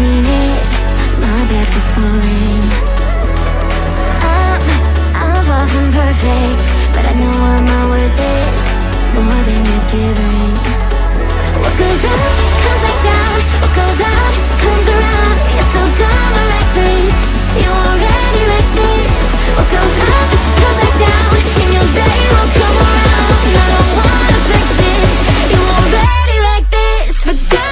seen it, my bad for falling. I'm far from perfect, but I know what my worth is, more than you're giving. What goes up, comes back down. What goes out, comes around. You're so dumb to like this, you're already like this. What goes up, comes back down, and your day will come around. And I don't wanna fix this, you're already like this. For God.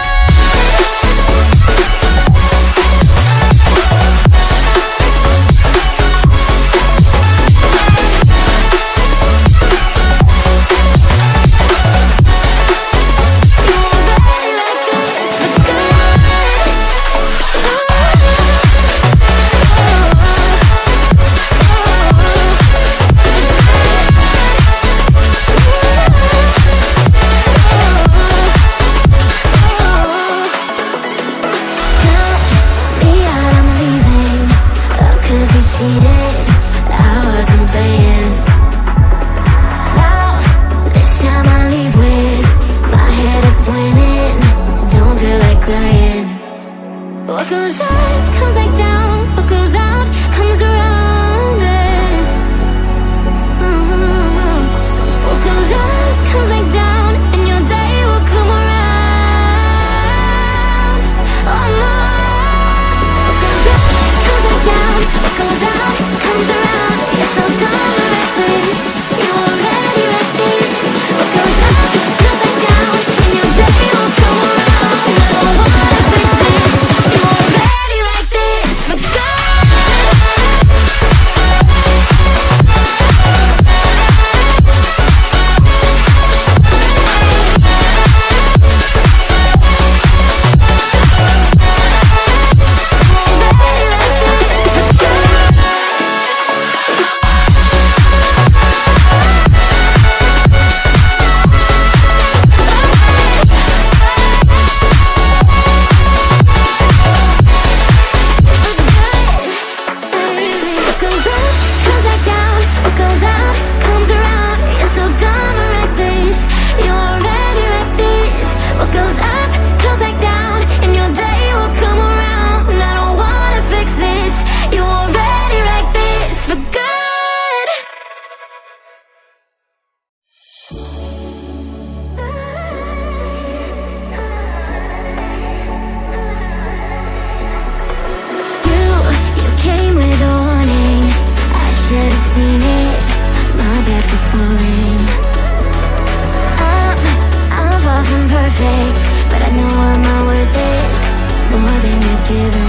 What goes up, comes back down. What goes out, comes around. What goes up, comes back down, and your day will come around. Oh no. What goes up, comes back down. What goes out, comes around. You're so dumb to reckless, you're already like this. What goes up, comes back down, and your day will come around. And I don't wanna fix this, you're already like this. For God. Seen it, my bad for falling. I'm far from perfect, but I know what my worth is, more than you're giving.